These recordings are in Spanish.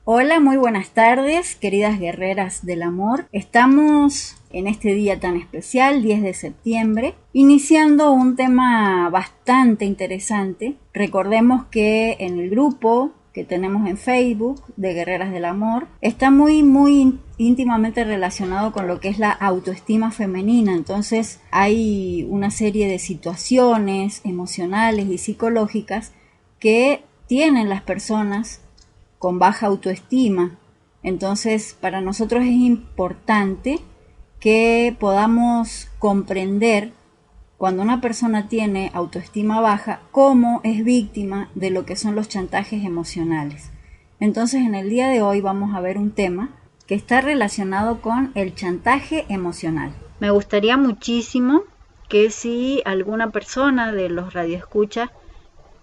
Hola, muy buenas tardes, queridas guerreras del amor. Estamos en este día tan especial, 10 de septiembre, iniciando un tema bastante interesante. Recordemos que en el grupo que tenemos en Facebook de Guerreras del Amor está muy íntimamente relacionado con lo que es la autoestima femenina. Entonces hay una serie de situaciones emocionales y psicológicas que tienen las personas con baja autoestima. Entonces, para nosotros es importante que podamos comprender cuando una persona tiene autoestima baja, cómo es víctima de lo que son los chantajes emocionales. Entonces, en el día de hoy vamos a ver un tema que está relacionado con el chantaje emocional. Me gustaría muchísimo que si alguna persona de los radioescuchas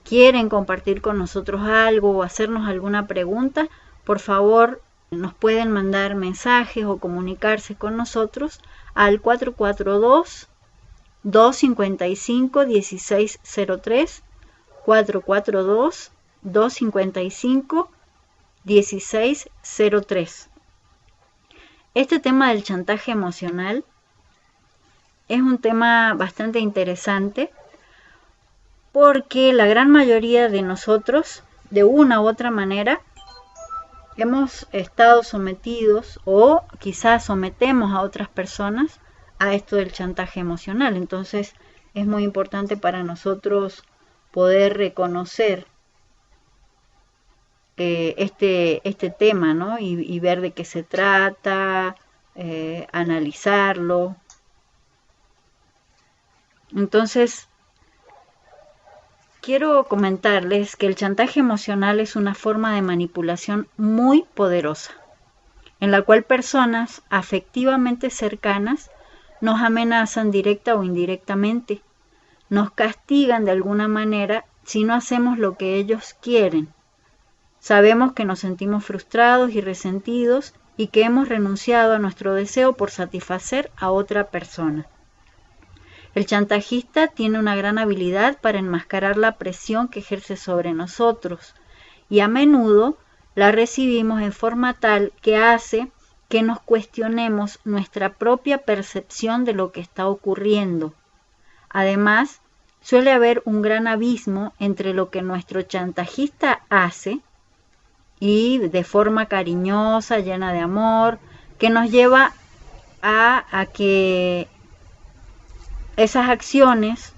quieren compartir con nosotros algo o hacernos alguna pregunta, por favor nos pueden mandar mensajes o comunicarse con nosotros al 442-255-1603, 442-255-1603. Este tema del chantaje emocional es un tema bastante interesante porque la gran mayoría de nosotros, de una u otra manera, hemos estado sometidos o quizás sometemos a otras personas a esto del chantaje emocional. Entonces es muy importante para nosotros poder reconocer este tema, ¿no? y ver de qué se trata, analizarlo. Entonces, quiero comentarles que el chantaje emocional es una forma de manipulación muy poderosa, en la cual personas afectivamente cercanas nos amenazan directa o indirectamente, nos castigan de alguna manera si no hacemos lo que ellos quieren. Sabemos que nos sentimos frustrados y resentidos y que hemos renunciado a nuestro deseo por satisfacer a otra persona. El chantajista tiene una gran habilidad para enmascarar la presión que ejerce sobre nosotros y a menudo la recibimos en forma tal que hace que nos cuestionemos nuestra propia percepción de lo que está ocurriendo. Además, suele haber un gran abismo entre lo que nuestro chantajista hace y de forma cariñosa, llena de amor, que nos lleva a que esas acciones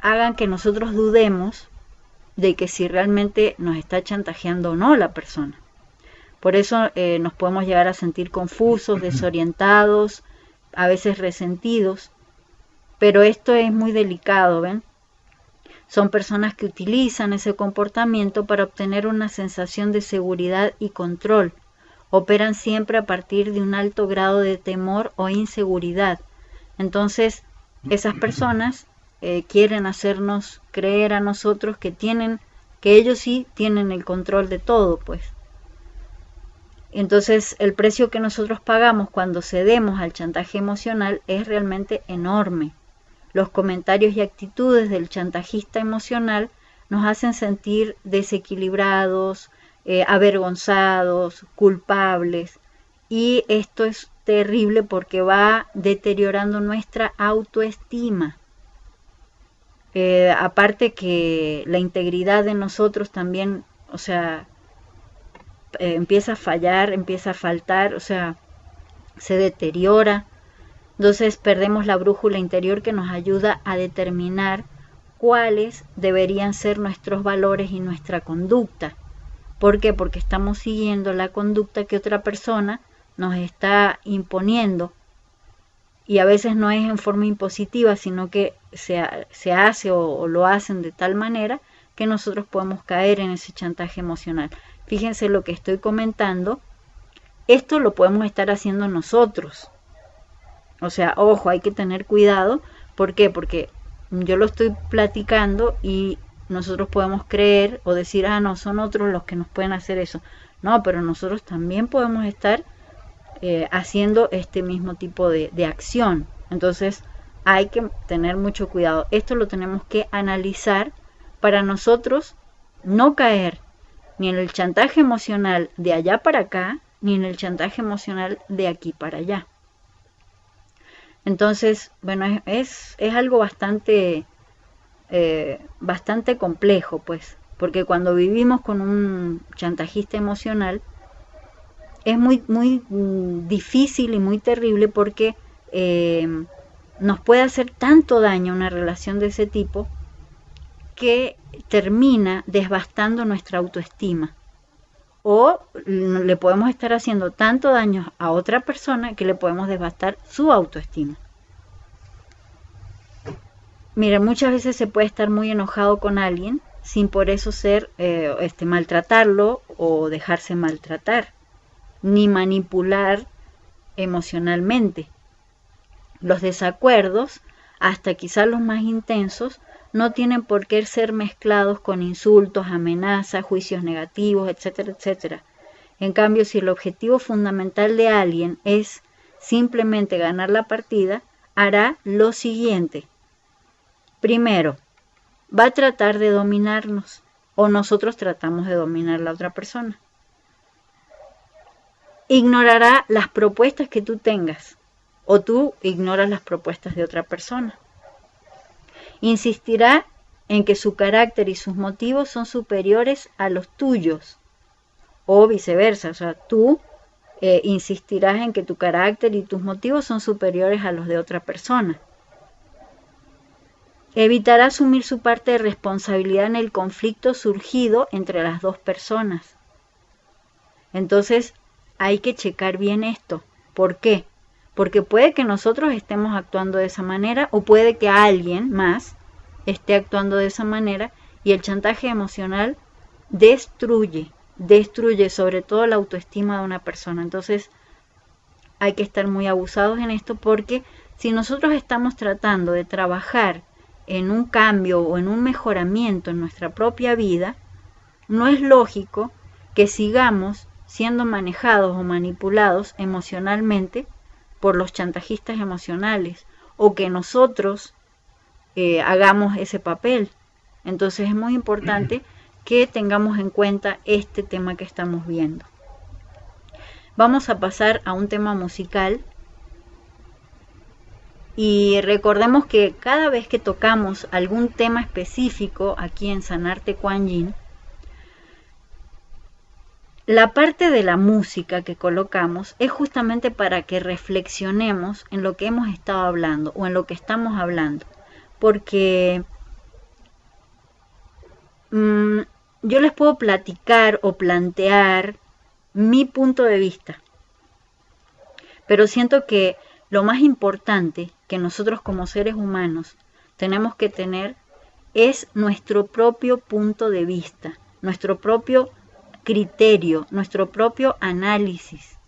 hagan que nosotros dudemos de que si realmente nos está chantajeando o no la persona. Por eso nos podemos llegar a sentir confusos, desorientados, a veces resentidos, pero esto es muy delicado, ¿ven? Son personas que utilizan ese comportamiento para obtener una sensación de seguridad y control. Operan siempre a partir de un alto grado de temor o inseguridad. Entonces, esas personas quieren hacernos creer a nosotros que ellos sí tienen el control de todo, pues. Entonces, el precio que nosotros pagamos cuando cedemos al chantaje emocional es realmente enorme. Los comentarios y actitudes del chantajista emocional nos hacen sentir desequilibrados, avergonzados, culpables, y esto es terrible porque va deteriorando nuestra autoestima. Aparte que la integridad de nosotros también, o sea, empieza a fallar, empieza a faltar, o sea, se deteriora. Entonces perdemos la brújula interior que nos ayuda a determinar cuáles deberían ser nuestros valores y nuestra conducta. ¿Por qué? Porque estamos siguiendo la conducta que otra persona nos está imponiendo, y a veces no es en forma impositiva, sino que se hace o lo hacen de tal manera que nosotros podemos caer en ese chantaje emocional. Fíjense lo que estoy comentando, esto lo podemos estar haciendo nosotros. O sea, ojo, hay que tener cuidado. ¿Por qué? Porque yo lo estoy platicando y nosotros podemos creer o decir, no, son otros los que nos pueden hacer eso. No, pero nosotros también podemos estar haciendo este mismo tipo de acción. Entonces hay que tener mucho cuidado. Esto lo tenemos que analizar para nosotros no caer ni en el chantaje emocional de allá para acá, ni en el chantaje emocional de aquí para allá. Entonces, bueno, es algo bastante complejo, pues, porque cuando vivimos con un chantajista emocional es muy difícil y muy terrible porque nos puede hacer tanto daño una relación de ese tipo que termina devastando nuestra autoestima. O le podemos estar haciendo tanto daño a otra persona que le podemos devastar su autoestima. Mira, muchas veces se puede estar muy enojado con alguien sin por eso ser maltratarlo o dejarse maltratar, ni manipular emocionalmente. Los desacuerdos, hasta quizás los más intensos, no tienen por qué ser mezclados con insultos, amenazas, juicios negativos, etcétera, etcétera. En cambio, si el objetivo fundamental de alguien es simplemente ganar la partida, hará lo siguiente. Primero, va a tratar de dominarnos, o nosotros tratamos de dominar a la otra persona. Ignorará las propuestas que tú tengas, o tú ignoras las propuestas de otra persona. Insistirá en que su carácter y sus motivos son superiores a los tuyos, o viceversa, o sea, tú insistirás en que tu carácter y tus motivos son superiores a los de otra persona. Evitará asumir su parte de responsabilidad en el conflicto surgido entre las dos personas. Entonces, hay que checar bien esto. ¿Por qué? Porque puede que nosotros estemos actuando de esa manera o puede que alguien más esté actuando de esa manera y el chantaje emocional destruye sobre todo la autoestima de una persona. Entonces, hay que estar muy abusados en esto porque si nosotros estamos tratando de trabajar en un cambio o en un mejoramiento en nuestra propia vida, no es lógico que sigamos siendo manejados o manipulados emocionalmente por los chantajistas emocionales o que nosotros hagamos ese papel. Entonces es muy importante que tengamos en cuenta este tema que estamos viendo. Vamos a pasar a un tema musical. Y recordemos que cada vez que tocamos algún tema específico aquí en Sanarte Kuan Yin, la parte de la música que colocamos es justamente para que reflexionemos en lo que hemos estado hablando o en lo que estamos hablando. Porque yo les puedo platicar o plantear mi punto de vista, pero siento que lo más importante que nosotros como seres humanos tenemos que tener es nuestro propio punto de vista, nuestro propio criterio, nuestro propio análisis.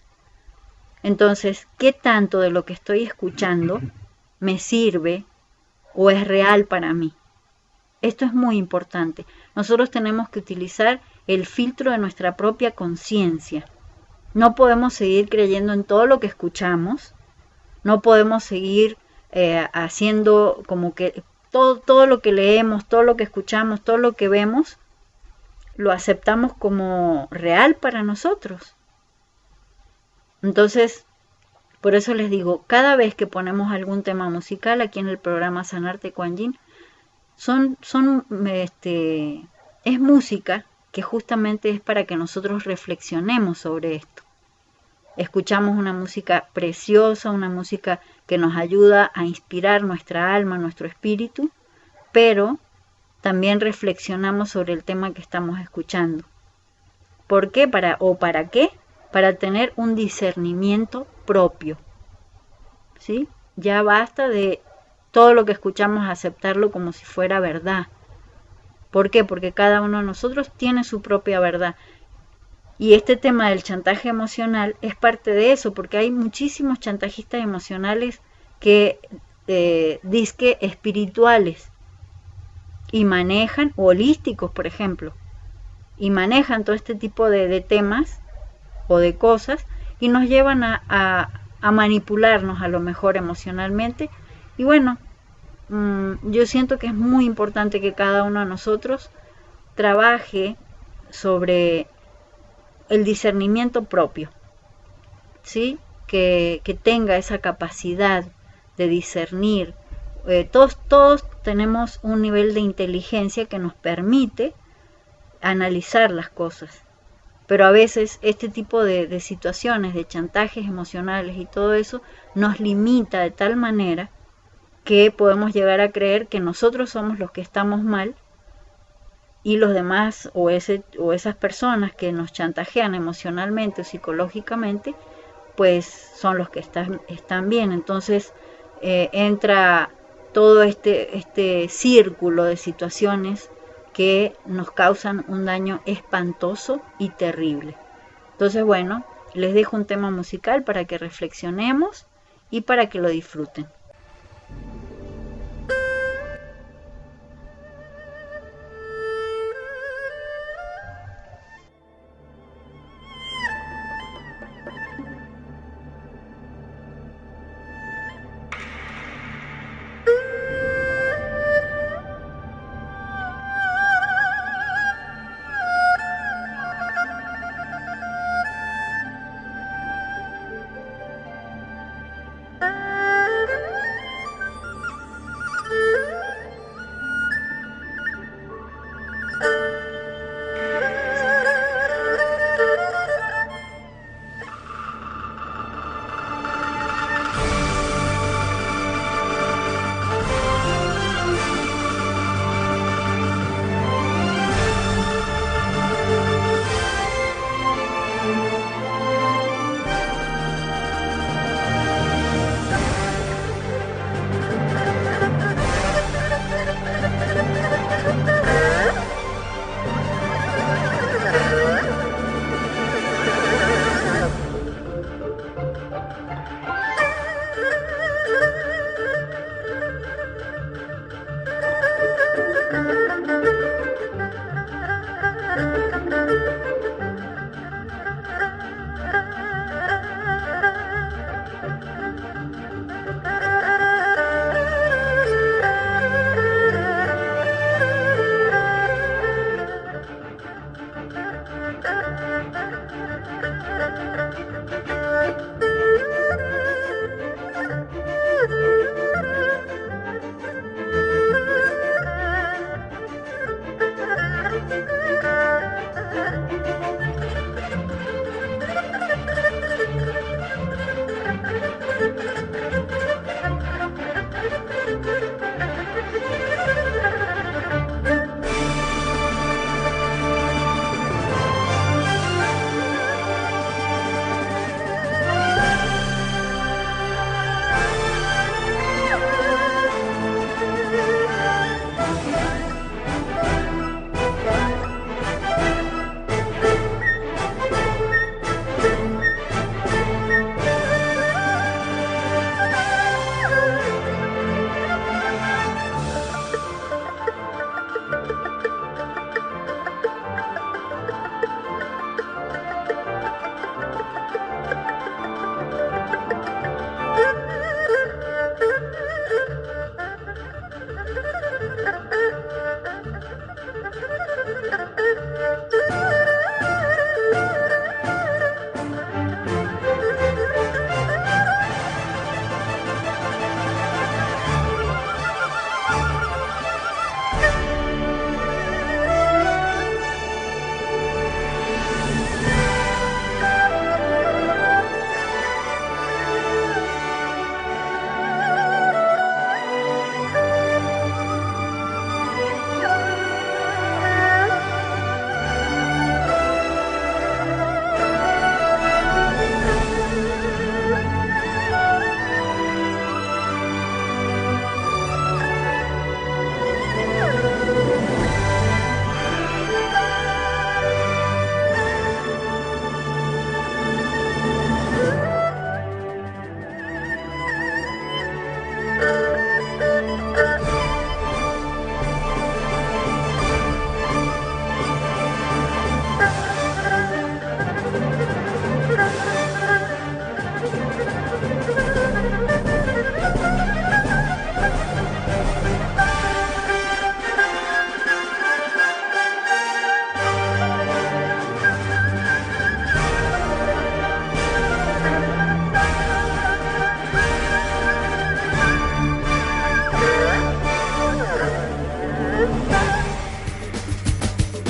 Entonces, ¿qué tanto de lo que estoy escuchando me sirve o es real para mí? Esto es muy importante. Nosotros tenemos que utilizar el filtro de nuestra propia conciencia. No podemos seguir creyendo en todo lo que escuchamos. No podemos seguir haciendo como que todo lo que leemos, todo lo que escuchamos, todo lo que vemos, lo aceptamos como real para nosotros. Entonces, por eso les digo, cada vez que ponemos algún tema musical aquí en el programa Sanarte Kuan Yin, es música que justamente es para que nosotros reflexionemos sobre esto. Escuchamos una música preciosa, una música que nos ayuda a inspirar nuestra alma, nuestro espíritu, pero también reflexionamos sobre el tema que estamos escuchando. ¿Por qué? ¿Para qué? Para tener un discernimiento propio. ¿Sí? Ya basta de todo lo que escuchamos aceptarlo como si fuera verdad. ¿Por qué? Porque cada uno de nosotros tiene su propia verdad. Y este tema del chantaje emocional es parte de eso, porque hay muchísimos chantajistas emocionales que dizque espirituales y manejan, o holísticos por ejemplo, y manejan todo este tipo de temas o de cosas y nos llevan a manipularnos a lo mejor emocionalmente. Y bueno, yo siento que es muy importante que cada uno de nosotros trabaje sobre el discernimiento propio, ¿sí? Que tenga esa capacidad de discernir. Todos tenemos un nivel de inteligencia que nos permite analizar las cosas, pero a veces este tipo de situaciones, de chantajes emocionales y todo eso, nos limita de tal manera que podemos llegar a creer que nosotros somos los que estamos mal y los demás o esas personas que nos chantajean emocionalmente o psicológicamente, pues son los que están bien. Entonces entra todo este círculo de situaciones que nos causan un daño espantoso y terrible. Entonces, bueno, les dejo un tema musical para que reflexionemos y para que lo disfruten.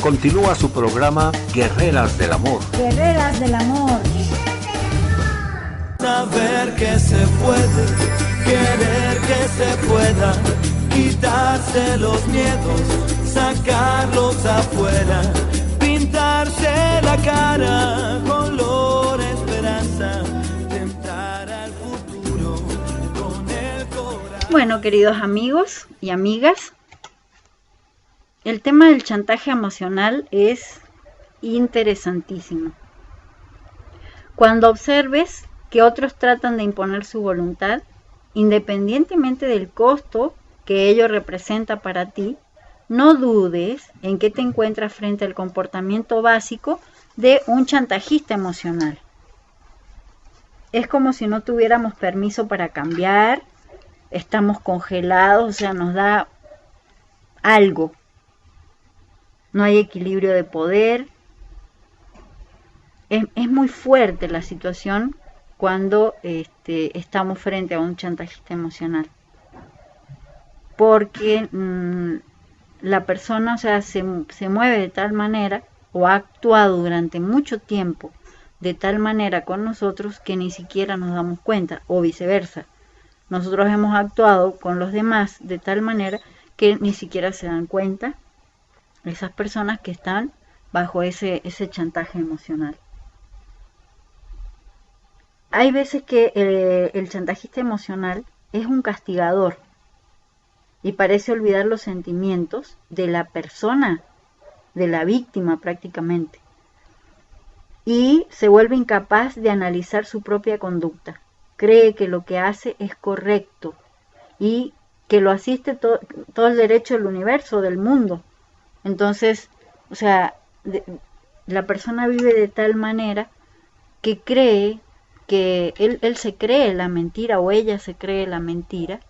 continúa su programa Guerreras del Amor. Guerreras del Amor. Saber que se puede, querer que se pueda, quitarse los miedos, sacarlos afuera, pintarse la cara, color esperanza, tentar al futuro con el corazón. Bueno, queridos amigos y amigas, el tema del chantaje emocional es interesantísimo. Cuando observes que otros tratan de imponer su voluntad, independientemente del costo que ello representa para ti, no dudes en que te encuentras frente al comportamiento básico de un chantajista emocional. Es como si no tuviéramos permiso para cambiar, estamos congelados, o sea, nos da algo. No hay equilibrio de poder. Es muy fuerte la situación cuando estamos frente a un chantajista emocional. Porque la persona, o sea, se mueve de tal manera o ha actuado durante mucho tiempo de tal manera con nosotros que ni siquiera nos damos cuenta, o viceversa. Nosotros hemos actuado con los demás de tal manera que ni siquiera se dan cuenta esas personas que están bajo ese chantaje emocional. Hay veces que el chantajista emocional es un castigador y parece olvidar los sentimientos de la persona, de la víctima prácticamente, y se vuelve incapaz de analizar su propia conducta. Cree que lo que hace es correcto y que lo asiste todo el derecho del universo, del mundo. Entonces, o sea, la persona vive de tal manera que cree que él se cree la mentira o ella se cree la mentira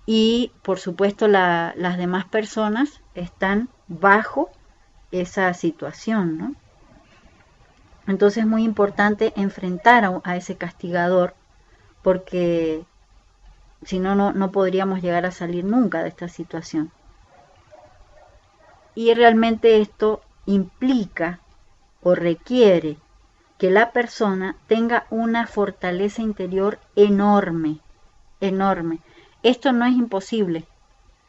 y por supuesto las demás personas están bajo esa situación, ¿no? Entonces es muy importante enfrentar a ese castigador porque si no, no podríamos llegar a salir nunca de esta situación. Y realmente esto implica o requiere que la persona tenga una fortaleza interior enorme, enorme. Esto no es imposible,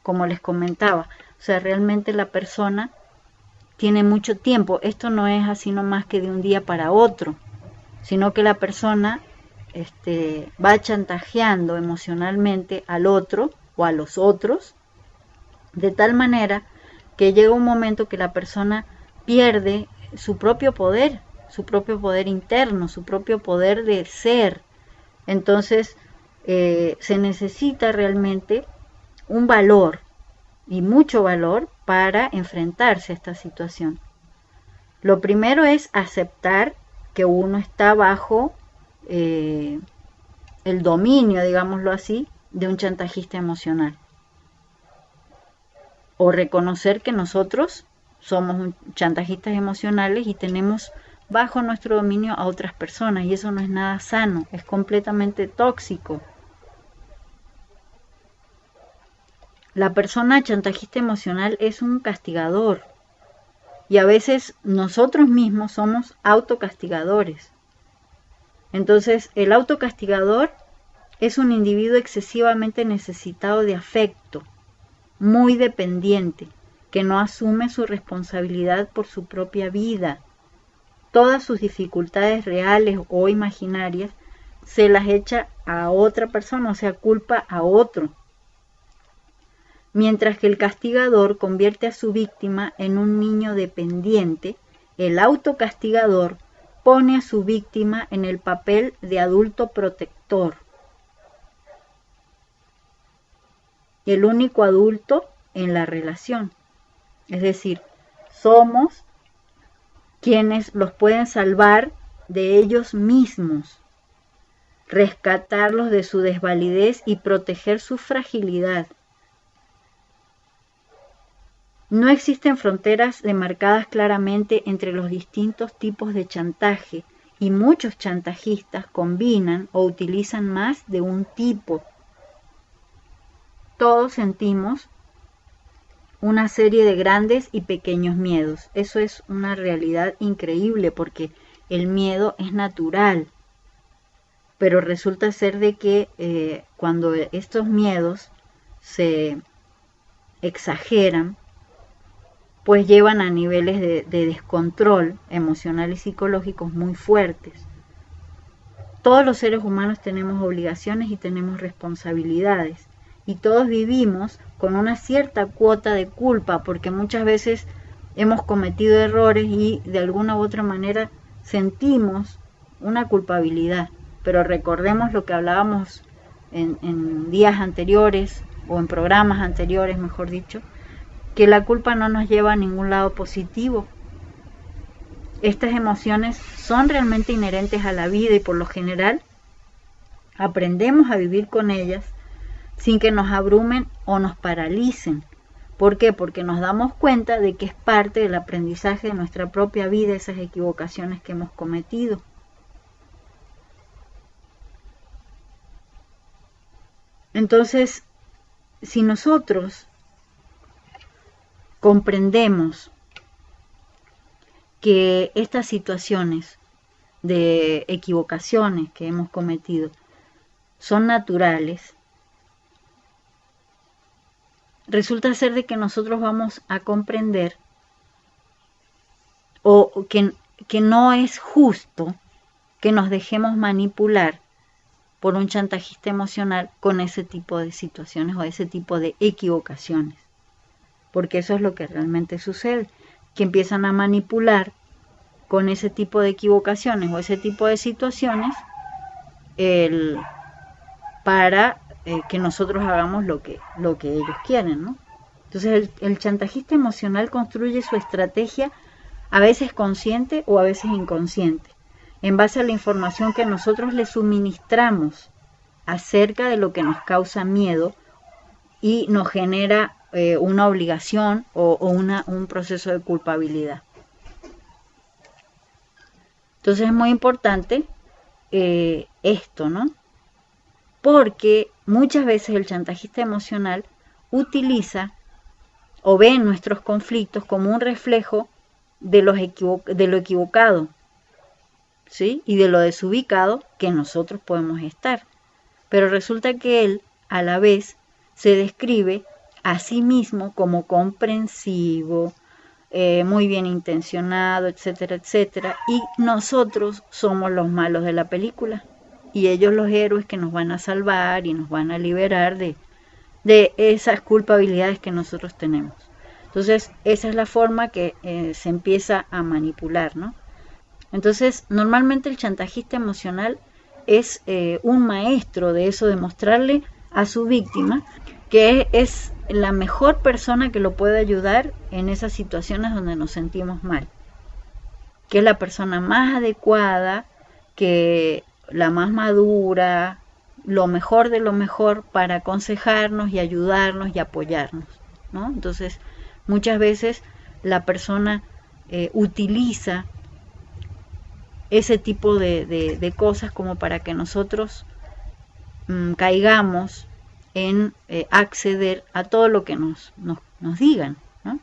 como les comentaba. O sea, realmente la persona tiene mucho tiempo. Esto no es así nomás que de un día para otro, sino que la persona va chantajeando emocionalmente al otro o a los otros, de tal manera que llega un momento que la persona pierde su propio poder interno, su propio poder de ser. Entonces se necesita realmente un valor y mucho valor para enfrentarse a esta situación. Lo primero es aceptar que uno está bajo el dominio, digámoslo así, de un chantajista emocional. O reconocer que nosotros somos chantajistas emocionales y tenemos bajo nuestro dominio a otras personas, y eso no es nada sano, es completamente tóxico. La persona chantajista emocional es un castigador y a veces nosotros mismos somos autocastigadores. Entonces, el autocastigador es un individuo excesivamente necesitado de afecto, muy dependiente, que no asume su responsabilidad por su propia vida. Todas sus dificultades reales o imaginarias se las echa a otra persona, o sea, culpa a otro. Mientras que el castigador convierte a su víctima en un niño dependiente, el autocastigador pone a su víctima en el papel de adulto protector. El único adulto en la relación. Es decir, somos quienes los pueden salvar de ellos mismos, rescatarlos de su desvalidez y proteger su fragilidad. No existen fronteras demarcadas claramente entre los distintos tipos de chantaje y muchos chantajistas combinan o utilizan más de un tipo. Todos sentimos una serie de grandes y pequeños miedos. Eso es una realidad increíble porque el miedo es natural, pero resulta ser de que cuando estos miedos se exageran, pues llevan a niveles de descontrol emocional y psicológicos muy fuertes. Todos los seres humanos tenemos obligaciones y tenemos responsabilidades, y todos vivimos con una cierta cuota de culpa, porque muchas veces hemos cometido errores y de alguna u otra manera sentimos una culpabilidad. Pero recordemos lo que hablábamos en días anteriores, o en programas anteriores, mejor dicho, que la culpa no nos lleva a ningún lado positivo. Estas emociones son realmente inherentes a la vida y por lo general aprendemos a vivir con ellas sin que nos abrumen o nos paralicen. ¿Por qué? Porque nos damos cuenta de que es parte del aprendizaje de nuestra propia vida, esas equivocaciones que hemos cometido. Entonces, si nosotros comprendemos que estas situaciones de equivocaciones que hemos cometido son naturales, resulta ser de que nosotros vamos a comprender o que no es justo que nos dejemos manipular por un chantajista emocional con ese tipo de situaciones o ese tipo de equivocaciones. Porque eso es lo que realmente sucede, que empiezan a manipular con ese tipo de equivocaciones o ese tipo de situaciones para que nosotros hagamos lo que ellos quieren, ¿no? Entonces el chantajista emocional construye su estrategia a veces consciente o a veces inconsciente, en base a la información que nosotros le suministramos acerca de lo que nos causa miedo y nos genera una obligación o un proceso de culpabilidad. Entonces es muy importante esto, ¿no? Porque muchas veces el chantajista emocional utiliza o ve nuestros conflictos como un reflejo de lo equivocado, ¿sí? Y de lo desubicado que nosotros podemos estar. Pero resulta que él, a la vez, se describe a sí mismo como comprensivo, muy bien intencionado, etcétera, etcétera. Y nosotros somos los malos de la película. Y ellos los héroes que nos van a salvar y nos van a liberar de esas culpabilidades que nosotros tenemos. Entonces, esa es la forma que se empieza a manipular, ¿no? Entonces, normalmente el chantajista emocional es un maestro de eso, de mostrarle a su víctima que es la mejor persona que lo puede ayudar en esas situaciones donde nos sentimos mal, que es la persona más adecuada, que la más madura, lo mejor de lo mejor para aconsejarnos y ayudarnos y apoyarnos, ¿no? Entonces, muchas veces la persona utiliza ese tipo de cosas como para que nosotros caigamos en acceder a todo lo que nos digan, ¿no?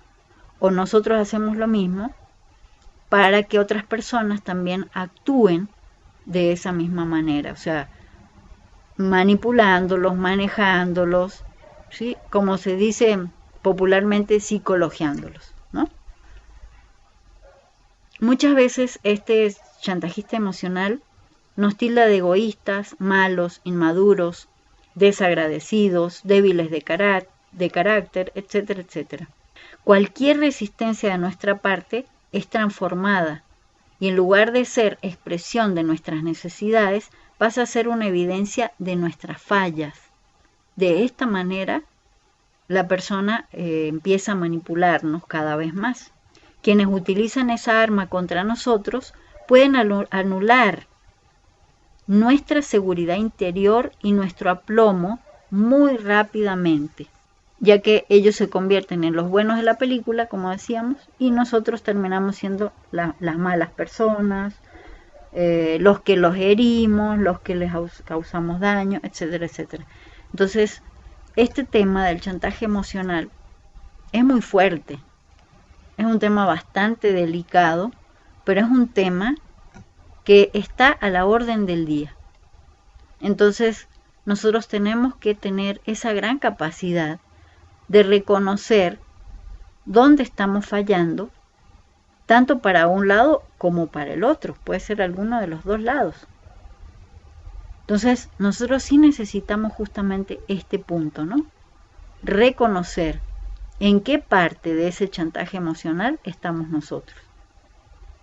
O nosotros hacemos lo mismo para que otras personas también actúen de esa misma manera, o sea, manipulándolos, manejándolos, ¿sí? Como se dice popularmente, psicologiándolos, ¿no? Muchas veces este chantajista emocional nos tilda de egoístas, malos, inmaduros, desagradecidos, débiles de carácter, etcétera, etcétera. Cualquier resistencia de nuestra parte es transformada y en lugar de ser expresión de nuestras necesidades, pasa a ser una evidencia de nuestras fallas. De esta manera, la persona empieza a manipularnos cada vez más. Quienes utilizan esa arma contra nosotros pueden anular nuestra seguridad interior y nuestro aplomo muy rápidamente, ya que ellos se convierten en los buenos de la película, como decíamos, y nosotros terminamos siendo las malas personas, los que los herimos, los que les causamos daño, etcétera, etcétera. Entonces, este tema del chantaje emocional es muy fuerte, es un tema bastante delicado, pero es un tema que está a la orden del día. Entonces, nosotros tenemos que tener esa gran capacidad de reconocer dónde estamos fallando, tanto para un lado como para el otro, puede ser alguno de los dos lados. Entonces, nosotros sí necesitamos justamente este punto, ¿no? Reconocer en qué parte de ese chantaje emocional estamos nosotros.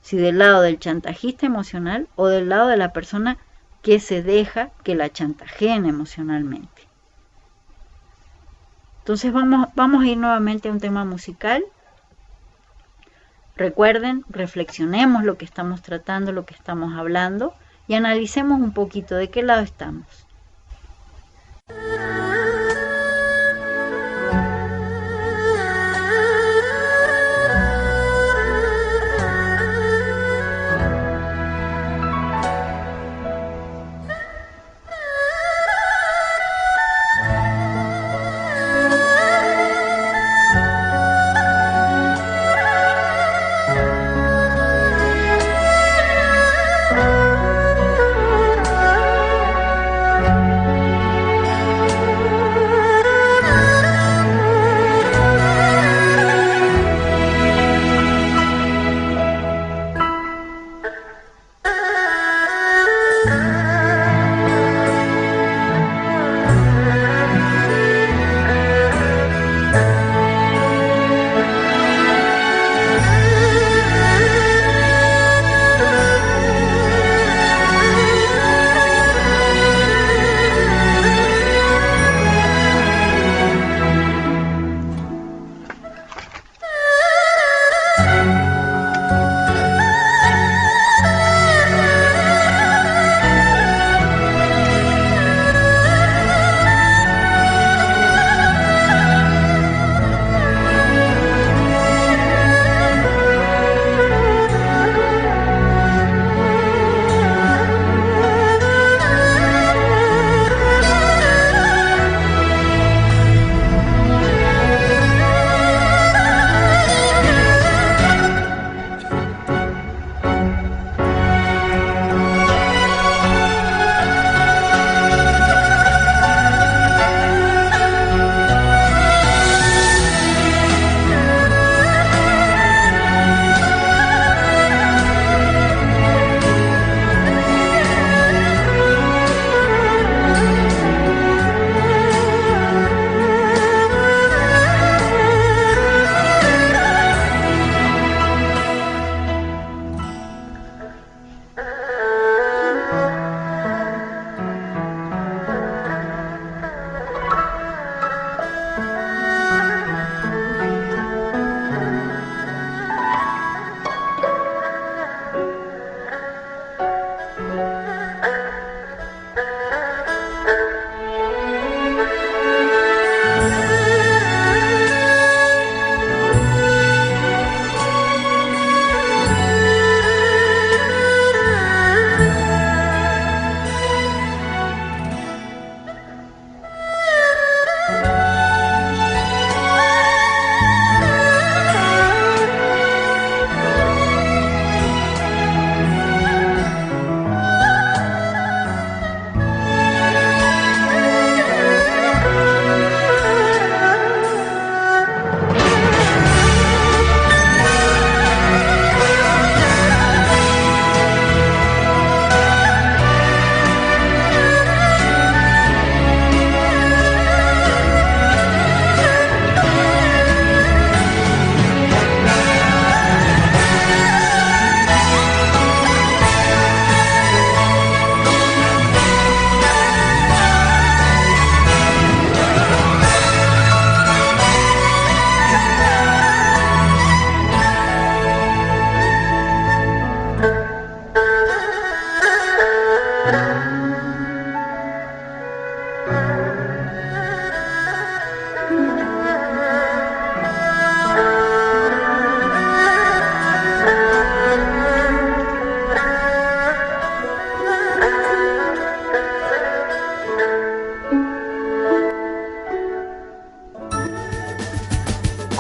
Si del lado del chantajista emocional o del lado de la persona que se deja que la chantajeen emocionalmente. Entonces vamos a ir nuevamente a un tema musical. Recuerden, reflexionemos lo que estamos tratando, lo que estamos hablando y analicemos un poquito de qué lado estamos.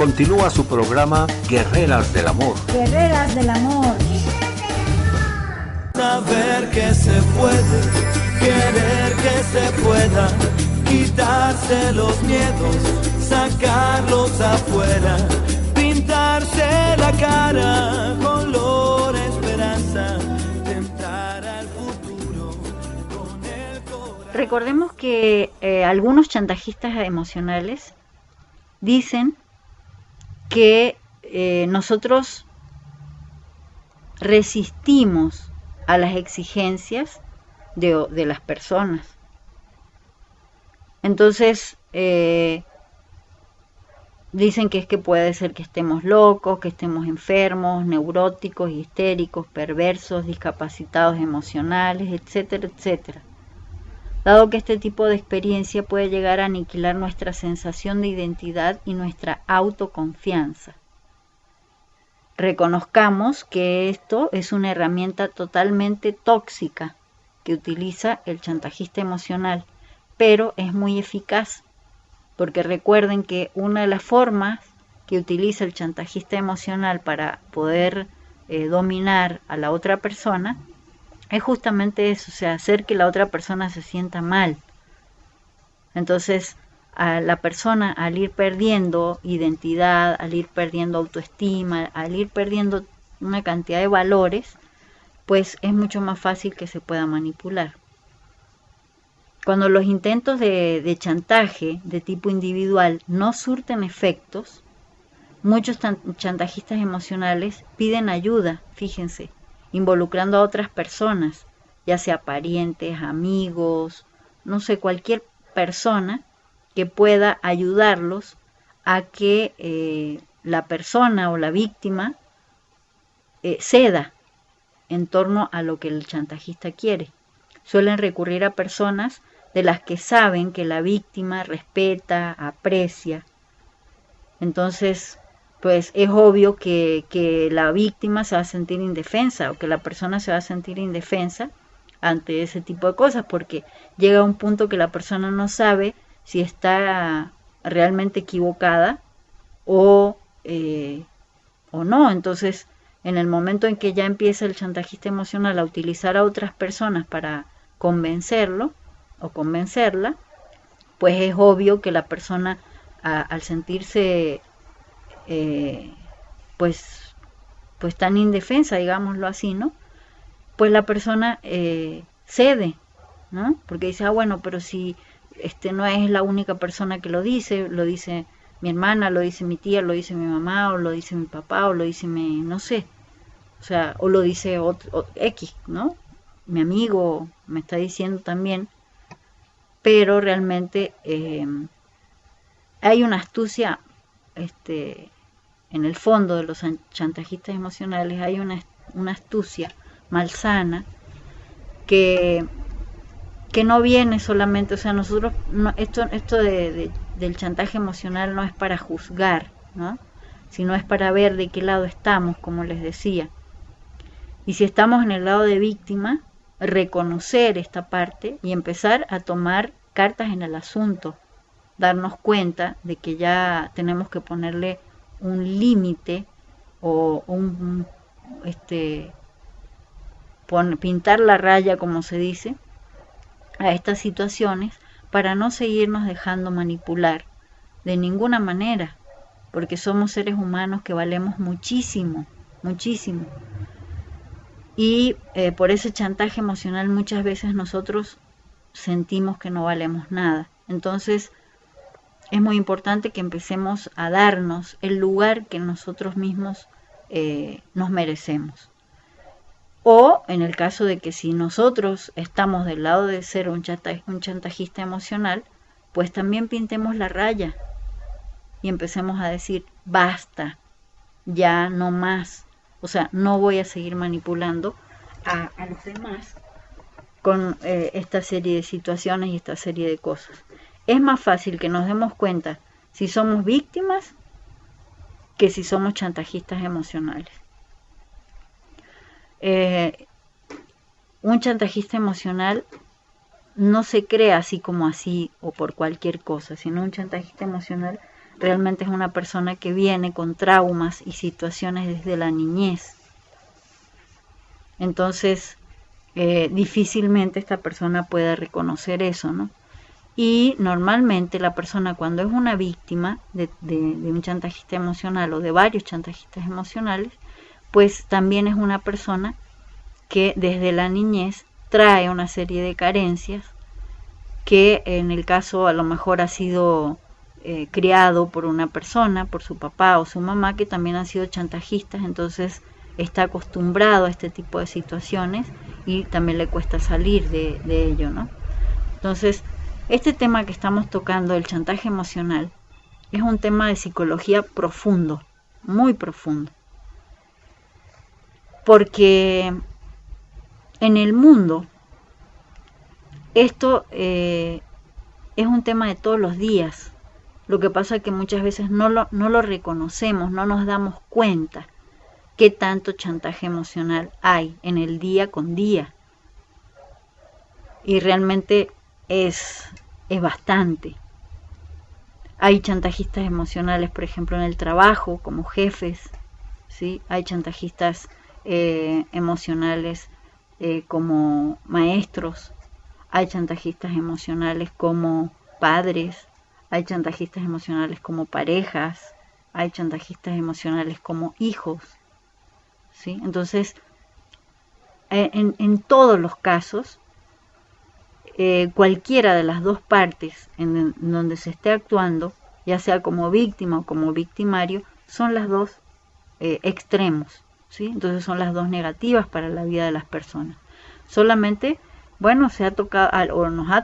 Continúa su programa Guerreras del Amor. Guerreras del Amor. Saber que se puede, querer que se pueda, quitarse los miedos, sacarlos afuera, pintarse la cara, color esperanza, tentar al futuro con el corazón. Recordemos que algunos chantajistas emocionales dicen que nosotros resistimos a las exigencias de las personas. Entonces, dicen que es que puede ser que estemos locos, que estemos enfermos, neuróticos, histéricos, perversos, discapacitados emocionales, etcétera, etcétera. Dado que este tipo de experiencia puede llegar a aniquilar nuestra sensación de identidad y nuestra autoconfianza. Reconozcamos que esto es una herramienta totalmente tóxica que utiliza el chantajista emocional, pero es muy eficaz, porque recuerden que una de las formas que utiliza el chantajista emocional para poder dominar a la otra persona es justamente eso, o sea, hacer que la otra persona se sienta mal. Entonces, a la persona, al ir perdiendo identidad, al ir perdiendo autoestima, al ir perdiendo una cantidad de valores, pues es mucho más fácil que se pueda manipular. Cuando los intentos de chantaje de tipo individual no surten efectos, muchos chantajistas emocionales piden ayuda, fíjense, involucrando a otras personas, ya sea parientes, amigos, no sé, cualquier persona que pueda ayudarlos a que la persona o la víctima ceda en torno a lo que el chantajista quiere. Suelen recurrir a personas de las que saben que la víctima respeta, aprecia. Entonces, pues es obvio que la víctima se va a sentir indefensa o que la persona se va a sentir indefensa ante ese tipo de cosas, porque llega un punto que la persona no sabe si está realmente equivocada o no. Entonces, en el momento en que ya empieza el chantajista emocional a utilizar a otras personas para convencerlo o convencerla, pues es obvio que la persona al sentirse pues tan indefensa, digámoslo así, ¿no? Pues la persona cede, ¿no? Porque dice, bueno, pero si no es la única persona que lo dice mi hermana, lo dice mi tía, lo dice mi mamá, o lo dice mi papá, o lo dice no sé, o sea, o lo dice otro, X, ¿no? Mi amigo me está diciendo también, pero realmente hay una astucia, en el fondo de los chantajistas emocionales hay una astucia malsana que no viene solamente, o sea, nosotros, no, esto del chantaje emocional no es para juzgar, ¿no? Sino es para ver de qué lado estamos, como les decía. Y si estamos en el lado de víctima, reconocer esta parte y empezar a tomar cartas en el asunto, darnos cuenta de que ya tenemos que ponerle un límite o pintar la raya, como se dice, a estas situaciones para no seguirnos dejando manipular de ninguna manera, porque somos seres humanos que valemos muchísimo, muchísimo. Y por ese chantaje emocional muchas veces nosotros sentimos que no valemos nada. Entonces es muy importante que empecemos a darnos el lugar que nosotros mismos nos merecemos. O en el caso de que si nosotros estamos del lado de ser un chantajista emocional, pues también pintemos la raya y empecemos a decir, basta, ya no más. O sea, no voy a seguir manipulando a los demás con esta serie de situaciones y esta serie de cosas. Es más fácil que nos demos cuenta si somos víctimas que si somos chantajistas emocionales. Un chantajista emocional no se crea así como así o por cualquier cosa, sino un chantajista emocional realmente es una persona que viene con traumas y situaciones desde la niñez. Entonces, difícilmente esta persona pueda reconocer eso, ¿no? Y normalmente la persona, cuando es una víctima de un chantajista emocional o de varios chantajistas emocionales, pues también es una persona que desde la niñez trae una serie de carencias que en el caso a lo mejor ha sido criado por una persona, por su papá o su mamá, que también han sido chantajistas, entonces está acostumbrado a este tipo de situaciones y también le cuesta salir de ello, ¿no? Entonces, este tema que estamos tocando, el chantaje emocional, es un tema de psicología profundo, muy profundo. Porque en el mundo, esto es un tema de todos los días. Lo que pasa es que muchas veces no lo reconocemos, no nos damos cuenta qué tanto chantaje emocional hay en el día con día. Y realmente es bastante. Hay chantajistas emocionales, por ejemplo, en el trabajo, como jefes, ¿sí? Hay chantajistas emocionales como maestros, hay chantajistas emocionales como padres, hay chantajistas emocionales como parejas, hay chantajistas emocionales como hijos, ¿sí? Entonces, en todos los casos, cualquiera de las dos partes en donde se esté actuando, ya sea como víctima o como victimario, son las dos extremos, ¿sí? Entonces son las dos negativas para la vida de las personas. Solamente, bueno, nos ha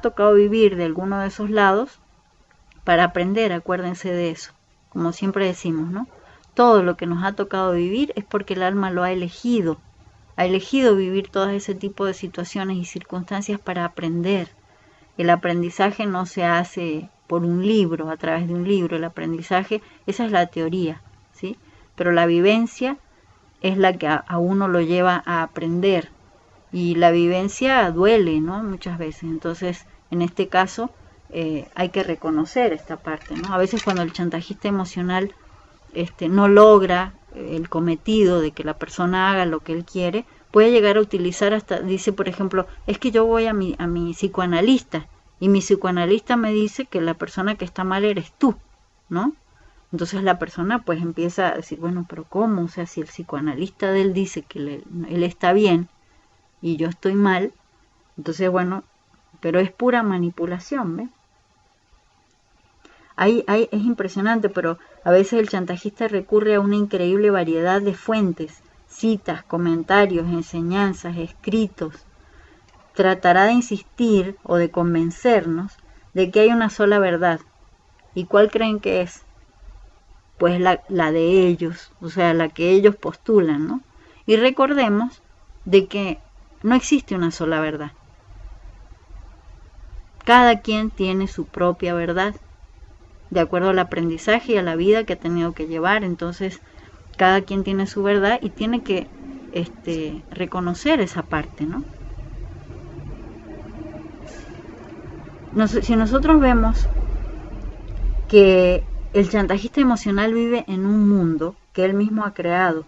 tocado vivir de alguno de esos lados para aprender, acuérdense de eso. Como siempre decimos, ¿no? Todo lo que nos ha tocado vivir es porque el alma lo ha elegido vivir todo ese tipo de situaciones y circunstancias para aprender. El aprendizaje no se hace por un libro, a través de un libro. El aprendizaje, esa es la teoría, ¿sí? Pero la vivencia es la que a uno lo lleva a aprender. Y la vivencia duele, ¿no? Muchas veces. Entonces, en este caso, hay que reconocer esta parte, ¿no? A veces cuando el chantajista emocional no logra el cometido de que la persona haga lo que él quiere, puede llegar a utilizar hasta, dice por ejemplo, es que yo voy a mi psicoanalista y mi psicoanalista me dice que la persona que está mal eres tú, ¿no? Entonces la persona pues empieza a decir, bueno, pero ¿cómo? O sea, si el psicoanalista de él dice que él está bien y yo estoy mal, entonces bueno, pero es pura manipulación, ¿ves? Es impresionante, pero a veces el chantajista recurre a una increíble variedad de fuentes, citas, comentarios, enseñanzas, escritos. Tratará de insistir o de convencernos de que hay una sola verdad. ¿Y cuál creen que es? Pues la de ellos, o sea, la que ellos postulan, ¿no? Y recordemos de que no existe una sola verdad. Cada quien tiene su propia verdad, de acuerdo al aprendizaje y a la vida que ha tenido que llevar. Entonces, cada quien tiene su verdad y tiene que reconocer esa parte, ¿no? Si nosotros vemos que el chantajista emocional vive en un mundo que él mismo ha creado,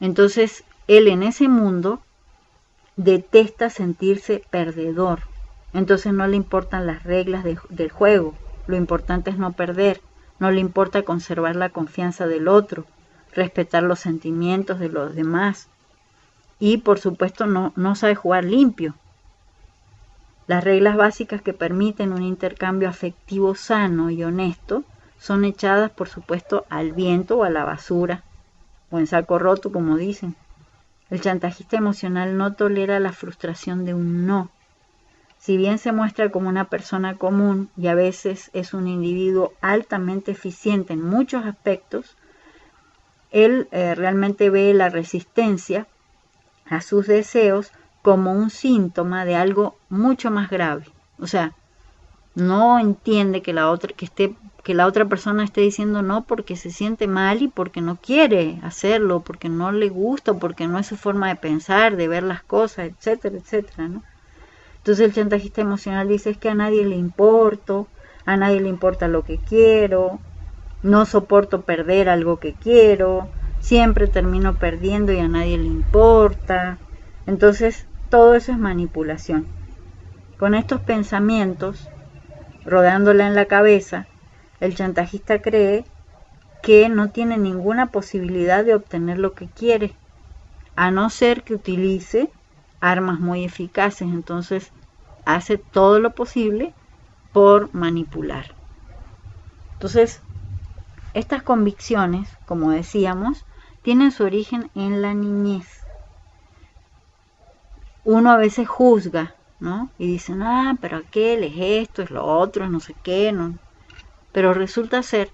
entonces él en ese mundo detesta sentirse perdedor. Entonces no le importan las reglas del juego, lo importante es no perder, no le importa conservar la confianza del otro, respetar los sentimientos de los demás y por supuesto no sabe jugar limpio. Las reglas básicas que permiten un intercambio afectivo sano y honesto son echadas por supuesto al viento o a la basura o en saco roto, como dicen. El chantajista emocional no tolera la frustración de un no. Si bien se muestra como una persona común y a veces es un individuo altamente eficiente en muchos aspectos, él realmente ve la resistencia a sus deseos como un síntoma de algo mucho más grave. O sea, no entiende que la otra persona esté diciendo no porque se siente mal y porque no quiere hacerlo, porque no le gusta, porque no es su forma de pensar, de ver las cosas, etcétera, etcétera, ¿no? Entonces el chantajista emocional dice es que a nadie le importo, a nadie le importa lo que quiero, no soporto perder algo que quiero, siempre termino perdiendo y a nadie le importa. Entonces, todo eso es manipulación. Con estos pensamientos rodándola en la cabeza, el chantajista cree que no tiene ninguna posibilidad de obtener lo que quiere, a no ser que utilice armas muy eficaces. Entonces hace todo lo posible por manipular. Entonces, estas convicciones, como decíamos, tienen su origen en la niñez. Uno a veces juzga, ¿no? Y dicen, pero aquel es esto, es lo otro, es no sé qué, ¿no? Pero resulta ser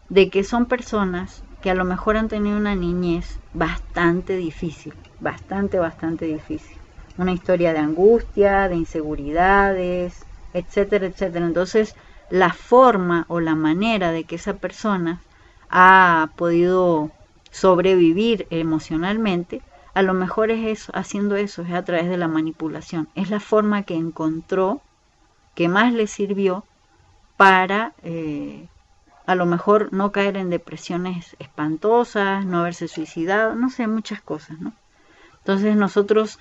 de que son personas que a lo mejor han tenido una niñez bastante difícil, bastante difícil. Una historia de angustia, de inseguridades, etcétera, etcétera. Entonces, la forma o la manera de que esa persona ha podido sobrevivir emocionalmente, a lo mejor es eso, haciendo eso, es a través de la manipulación. Es la forma que encontró, que más le sirvió para a lo mejor no caer en depresiones espantosas, no haberse suicidado, no sé, muchas cosas, ¿no? Entonces nosotros,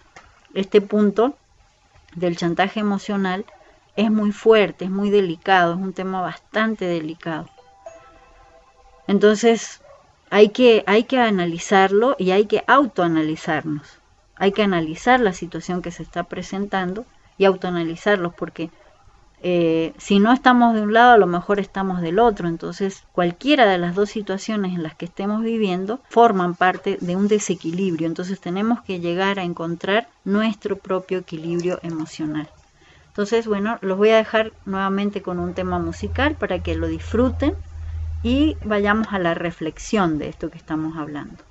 este punto del chantaje emocional es muy fuerte, es muy delicado, es un tema bastante delicado. Entonces hay que analizarlo y hay que autoanalizarnos. Hay que analizar la situación que se está presentando y autoanalizarlos, porque si no estamos de un lado, a lo mejor estamos del otro. Entonces, cualquiera de las dos situaciones en las que estemos viviendo forman parte de un desequilibrio. Entonces, tenemos que llegar a encontrar nuestro propio equilibrio emocional. Entonces, bueno, los voy a dejar nuevamente con un tema musical para que lo disfruten y vayamos a la reflexión de esto que estamos hablando.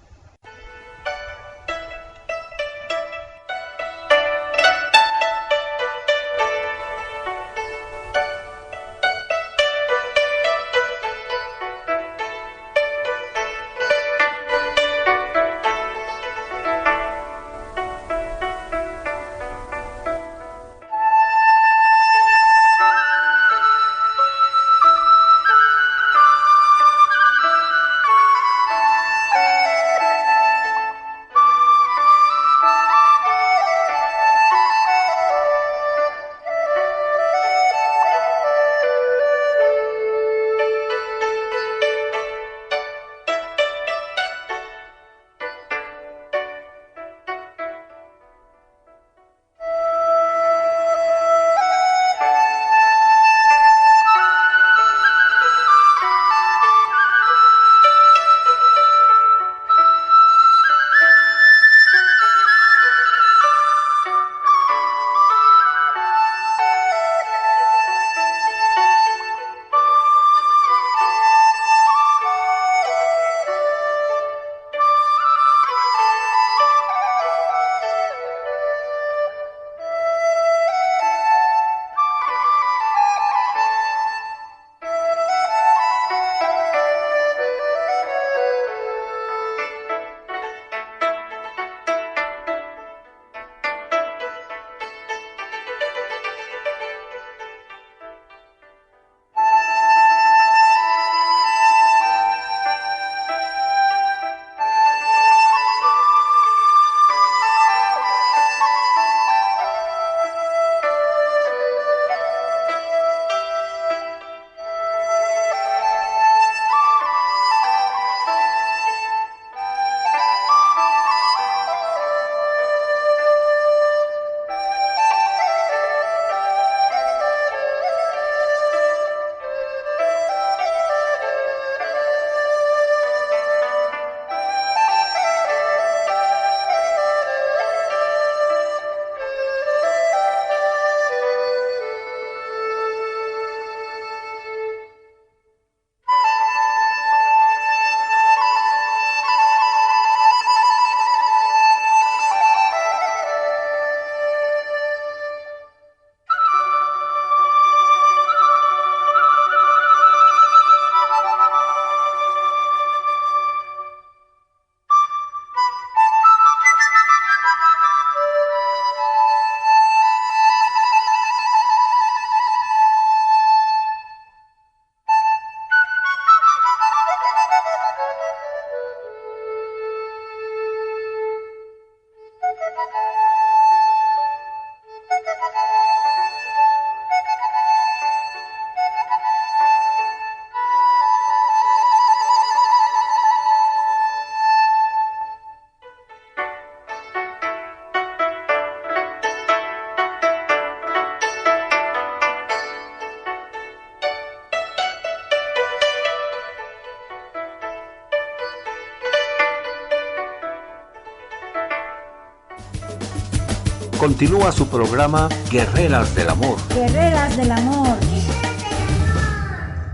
Continúa su programa Guerreras del Amor. Guerreras del Amor.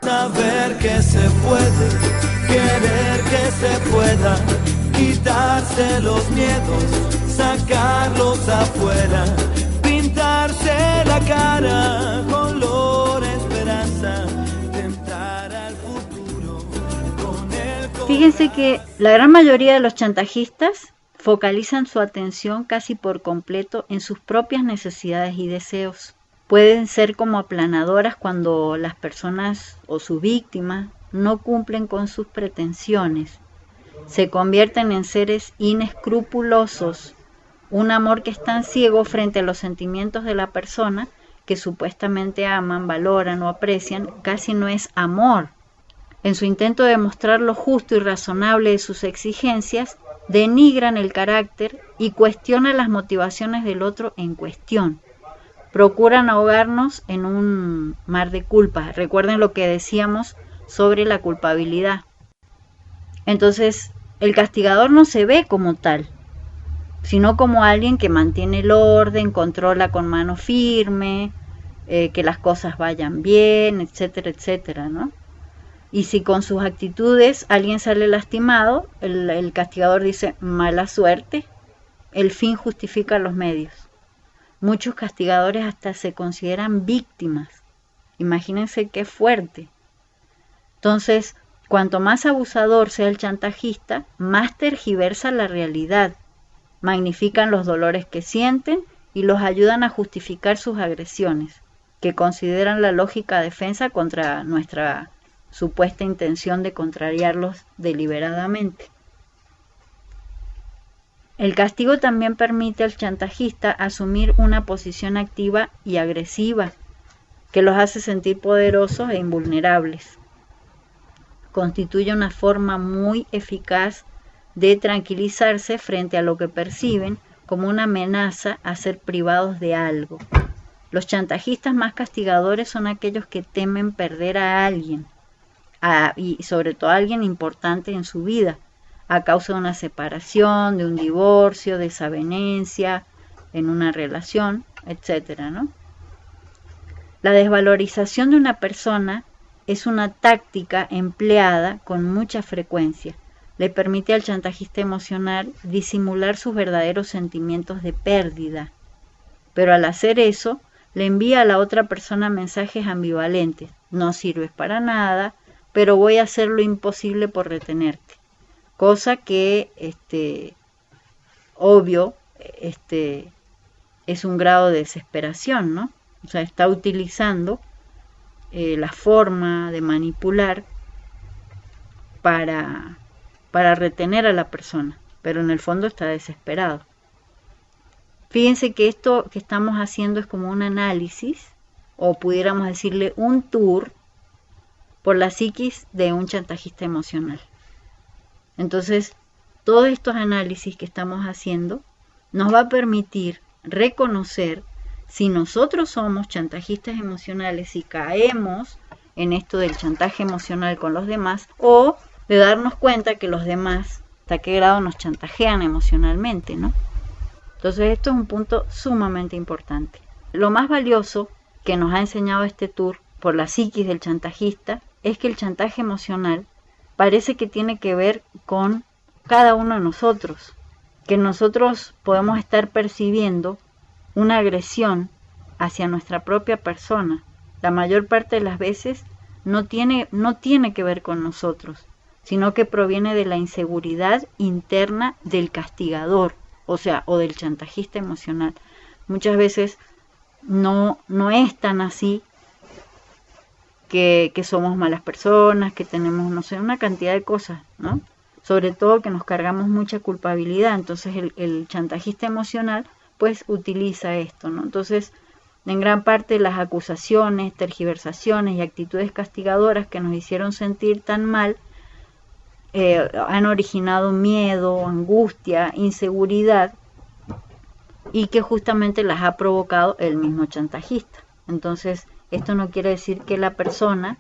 Saber que se puede, querer que se pueda, quitarse los miedos, sacarlos afuera, pintarse la cara, color esperanza, tentar al futuro con el corazón. Fíjense que la gran mayoría de los chantajistas focalizan su atención casi por completo en sus propias necesidades y deseos. Pueden ser como aplanadoras cuando las personas o su víctima no cumplen con sus pretensiones. Se convierten en seres inescrupulosos, un amor que es tan ciego frente a los sentimientos de la persona que supuestamente aman, valoran o aprecian, casi no es amor. En su intento de mostrar lo justo y razonable de sus exigencias, denigran el carácter y cuestionan las motivaciones del otro en cuestión. Procuran ahogarnos en un mar de culpas. Recuerden lo que decíamos sobre la culpabilidad. Entonces, el castigador no se ve como tal, sino como alguien que mantiene el orden, controla con mano firme, que las cosas vayan bien, etcétera, etcétera, ¿no? Y si con sus actitudes alguien sale lastimado, el castigador dice, mala suerte, el fin justifica los medios. Muchos castigadores hasta se consideran víctimas. Imagínense qué fuerte. Entonces, cuanto más abusador sea el chantajista, más tergiversa la realidad. Magnifican los dolores que sienten y los ayudan a justificar sus agresiones, que consideran la lógica defensa contra nuestra supuesta intención de contrariarlos deliberadamente. El castigo también permite al chantajista asumir una posición activa y agresiva, que los hace sentir poderosos e invulnerables. Constituye una forma muy eficaz de tranquilizarse frente a lo que perciben como una amenaza a ser privados de algo. Los chantajistas más castigadores son aquellos que temen perder a alguien, y sobre todo a alguien importante en su vida, a causa de una separación, de un divorcio, desavenencia en una relación, etcétera, ¿no? La desvalorización de una persona es una táctica empleada con mucha frecuencia. Le permite al chantajista emocional disimular sus verdaderos sentimientos de pérdida, pero al hacer eso, le envía a la otra persona mensajes ambivalentes. No sirves para nada, pero voy a hacer lo imposible por retenerte. Cosa que, obvio, es un grado de desesperación, ¿no? O sea, está utilizando la forma de manipular para retener a la persona, pero en el fondo está desesperado. Fíjense que esto que estamos haciendo es como un análisis, o pudiéramos decirle un tour, por la psiquis de un chantajista emocional. Entonces, todos estos análisis que estamos haciendo nos va a permitir reconocer si nosotros somos chantajistas emocionales y caemos en esto del chantaje emocional con los demás, o de darnos cuenta que los demás, hasta qué grado nos chantajean emocionalmente, ¿no? Entonces, esto es un punto sumamente importante. Lo más valioso que nos ha enseñado este tour por la psiquis del chantajista es que el chantaje emocional parece que tiene que ver con cada uno de nosotros, que nosotros podemos estar percibiendo una agresión hacia nuestra propia persona. La mayor parte de las veces no tiene que ver con nosotros, sino que proviene de la inseguridad interna del castigador, o del chantajista emocional. Muchas veces no es tan así, que somos malas personas, que tenemos, no sé, una cantidad de cosas, ¿no? Sobre todo que nos cargamos mucha culpabilidad. Entonces el chantajista emocional pues utiliza esto, ¿no? Entonces, en gran parte las acusaciones, tergiversaciones y actitudes castigadoras que nos hicieron sentir tan mal han originado miedo, angustia, inseguridad, y que justamente las ha provocado el mismo chantajista. Entonces, esto no quiere decir que la persona,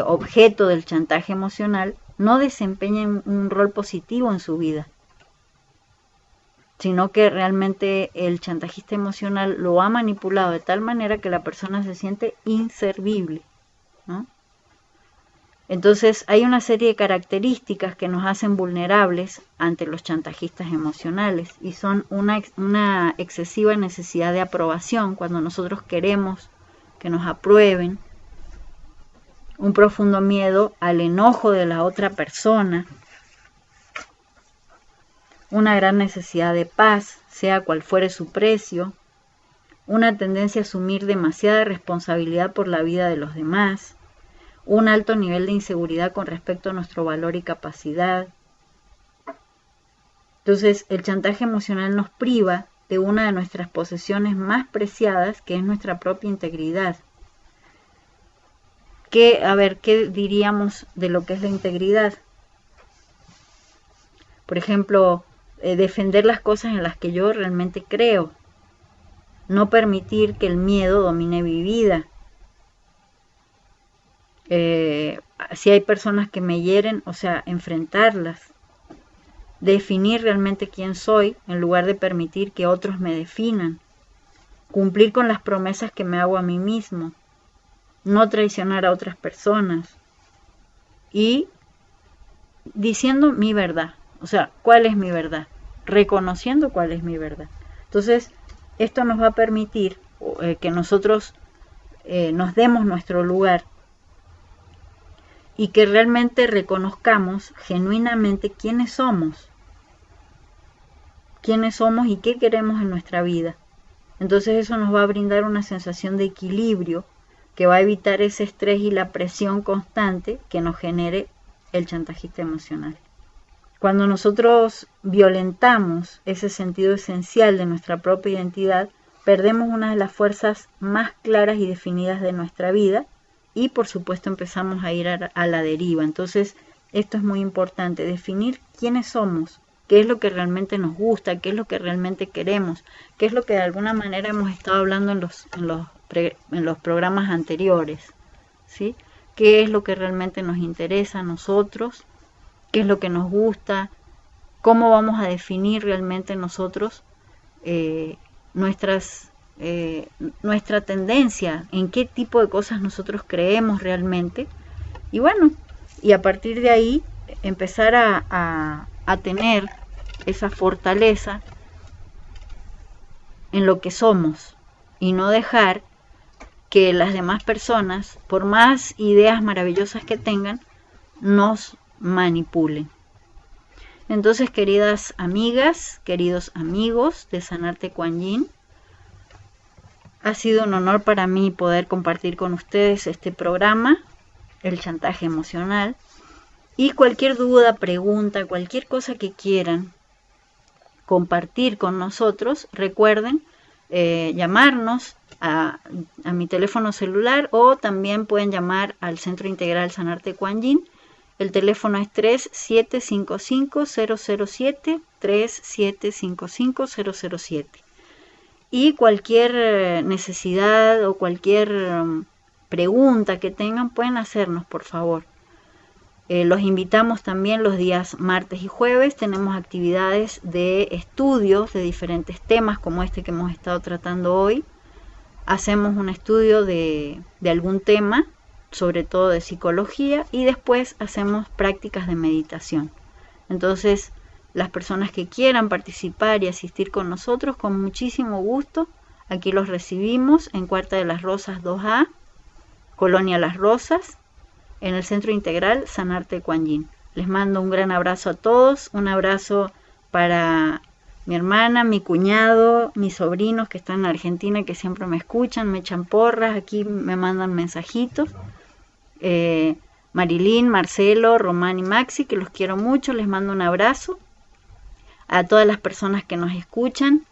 objeto del chantaje emocional, no desempeñe un rol positivo en su vida. sino que realmente el chantajista emocional lo ha manipulado de tal manera que la persona se siente inservible, ¿no? Entonces hay una serie de características que nos hacen vulnerables ante los chantajistas emocionales y son una excesiva necesidad de aprobación cuando nosotros queremos que nos aprueben, un profundo miedo al enojo de la otra persona, una gran necesidad de paz, sea cual fuere su precio, una tendencia a asumir demasiada responsabilidad por la vida de los demás, un alto nivel de inseguridad con respecto a nuestro valor y capacidad. Entonces, el chantaje emocional nos priva de una de nuestras posesiones más preciadas, que es nuestra propia integridad. ¿Qué diríamos de lo que es la integridad? Por ejemplo, defender las cosas en las que yo realmente creo, no permitir que el miedo domine mi vida. Si hay personas que me hieren, o sea, enfrentarlas, definir realmente quién soy en lugar de permitir que otros me definan, cumplir con las promesas que me hago a mí mismo, no traicionar a otras personas y diciendo mi verdad, o sea, ¿cuál es mi verdad? Reconociendo cuál es mi verdad. Entonces, esto nos va a permitir que nosotros nos demos nuestro lugar y que realmente reconozcamos genuinamente quiénes somos y qué queremos en nuestra vida. Entonces eso nos va a brindar una sensación de equilibrio que va a evitar ese estrés y la presión constante que nos genere el chantajista emocional. Cuando nosotros violentamos ese sentido esencial de nuestra propia identidad, perdemos una de las fuerzas más claras y definidas de nuestra vida, y por supuesto empezamos a ir a la deriva. Entonces esto es muy importante, definir quiénes somos, qué es lo que realmente nos gusta, qué es lo que realmente queremos, qué es lo que de alguna manera hemos estado hablando en los programas anteriores, ¿sí? Qué es lo que realmente nos interesa a nosotros, qué es lo que nos gusta, cómo vamos a definir realmente nosotros nuestra tendencia, en qué tipo de cosas nosotros creemos realmente, y bueno, y a partir de ahí empezar a tener esa fortaleza en lo que somos y no dejar que las demás personas, por más ideas maravillosas que tengan, nos manipulen. Entonces, queridas amigas, queridos amigos de Sanarte Kuan Yin, ha sido un honor para mí poder compartir con ustedes este programa, el chantaje emocional, y cualquier duda, pregunta, cualquier cosa que quieran compartir con nosotros, recuerden llamarnos a mi teléfono celular o también pueden llamar al Centro Integral Sanarte Kuan Yin. El teléfono es 3755-007, 3755-007. Y cualquier necesidad o cualquier pregunta que tengan pueden hacernos, por favor. Los invitamos también los días martes y jueves. Tenemos actividades de estudios de diferentes temas como este que hemos estado tratando hoy. Hacemos un estudio de algún tema, sobre todo de psicología, y después hacemos prácticas de meditación. Entonces, las personas que quieran participar y asistir con nosotros, con muchísimo gusto, aquí los recibimos en Cuarta de las Rosas 2A, Colonia Las Rosas, en el Centro Integral Sanarte Kuan Yin. Les mando un gran abrazo a todos, un abrazo para mi hermana, mi cuñado, mis sobrinos que están en Argentina, que siempre me escuchan, me echan porras, aquí me mandan mensajitos. Marilyn, Marcelo, Román y Maxi, que los quiero mucho, les mando un abrazo. A todas las personas que nos escuchan,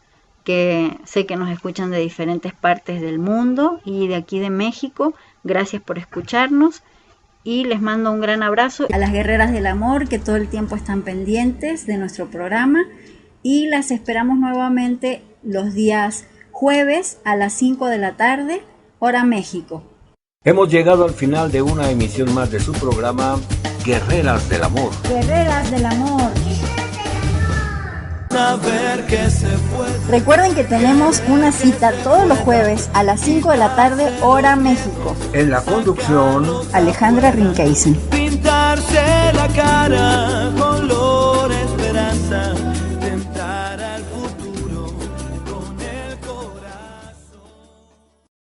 que sé que nos escuchan de diferentes partes del mundo y de aquí de México, gracias por escucharnos y les mando un gran abrazo. A las guerreras del amor que todo el tiempo están pendientes de nuestro programa y las esperamos nuevamente los días jueves a las 5 de la tarde, hora México. Hemos llegado al final de una emisión más de su programa Guerreras del Amor. Guerreras del amor. saber que se puede. Recuerden que tenemos una cita todos los jueves a las 5 de la tarde, hora México. En la conducción, Alejandra Rinkeisen. Pintarse la cara